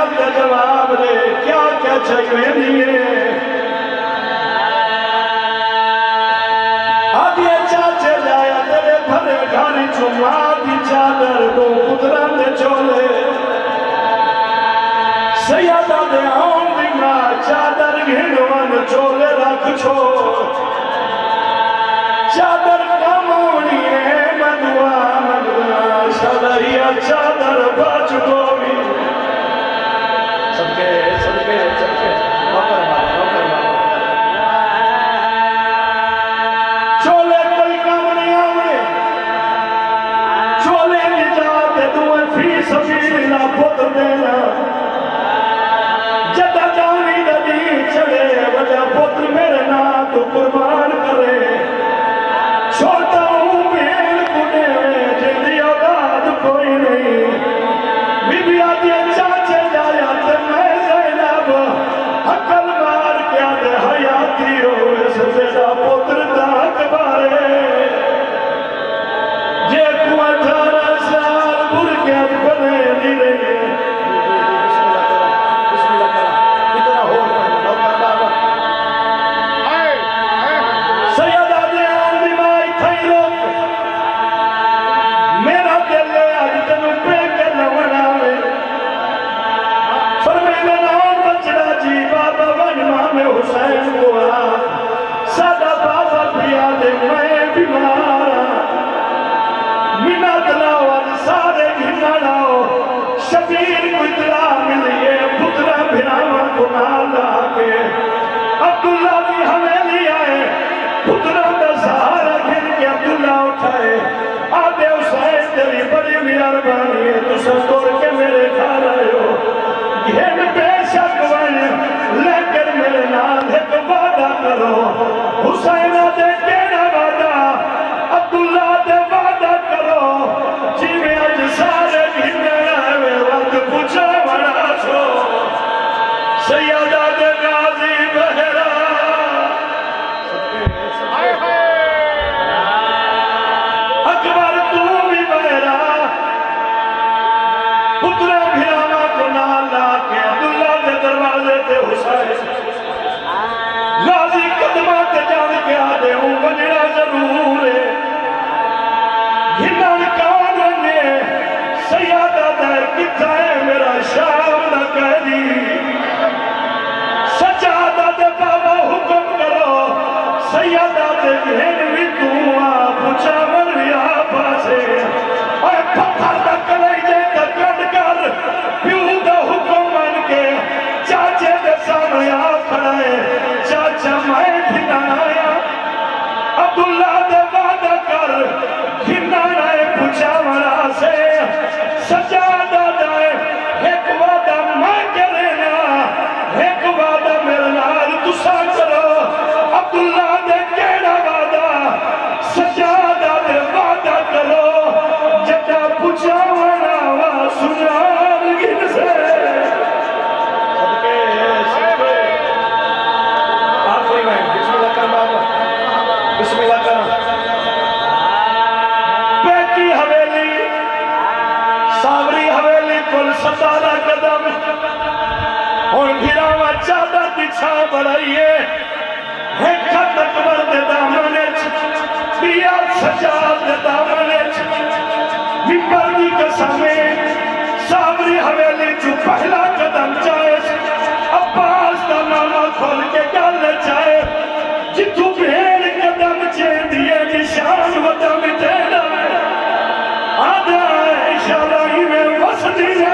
गल का जवाब दे क्या क्या चाहिए नहीं आदि चाचे लाया तेरे भरे घर चुमा दी चादर दो पुत्रा दे चोले सैयदा दे आऊं दी मां चादर घिनवन चोले रख छोड़ चादर कमोनी है मधुआ मधुआ सदैया चादर बच गोवी सबके सबके सबके चोले कोई काम नहीं आवे चोले निजात दुए फी सबीला पुत्र देना जदा जानी नदी चले वजह पुत्र मेरे ना तो कुर्बान करे छोटा हूँ मेल कुने में जिंदी औलाद कोई नहीं बीबी आदि चाचे जाया ते मैं ज़ैनब अकल मार क्या दे हयाती हो इस तेरा पुत्र ताक बारे जे को 18 साल बुर के बने नहीं रही हुसैन को सादा बाबा पिया दे मैं बीमार मिन्नत लाओ सारे घिना लाओ शबीर को इतला मिलिए पुत्रा भिरावा को ना लाके अब्दुल्ला की हवेली आए पुत्रा का सहारा घिर के अब्दुल्ला उठाए आदे हुसैन तेरी बड़ी मेहरबानी है तुझे तोड़ के मेरे घर आयो घेन बेशक वन लेकर मेरे नाल एक वादा करो हुसैन दे केड़ा वादा अब्दुल्ला दे वादा करो जिवें अज सारे घिने आवे वक्त पूछा बड़ा छो सैयदा दे गाजी बहरा अकबर तू भी बहरा पुत्रा भिरावा को नाल लाके अब्दुल्ला दे दरवाजे ते हुसैन गाजी कदमा ते जान के आदे हूं वजना जरूर है घिनन कौन ने सैयदा दर किथा है मेरा शाम ना कहदी सजादा दे बाबा हुक्म करो सैयदा दे घेन भी तू आ पूछा मन या पासे ओए पत्थर दा कलेजे दा कट कर प्यू दा हुक्म मन के चाचे दे सामने आ खड़ा है चाचा मैं घिना आया अब्दुल्ला दे वादा कर घिना आए पुछावड़ा से सजादा दाए एक वादा मैं करे ना एक वादा मेरे नाल तुसा करो अब्दुल्ला दे केड़ा वादा सजादा दे वादा करो जदा पुछावड़ा वा सुनार घिन से बिस्मिल्लाह कर बैकी हवेली सावरी हवेली कुल 17 कदम और भिरावा चादर बिछा बढ़ाइए खत अकबर दे दामने पिया सजाद दे दामने मिंबर दी कसमे सावरी हवेली चु पहला कदम चाहे अब्बास दा नामा खोल के गल चाहे जिथू भेड़ कदम चे दिए निशान वदम तेरा आधा इशारा ही में वसदी है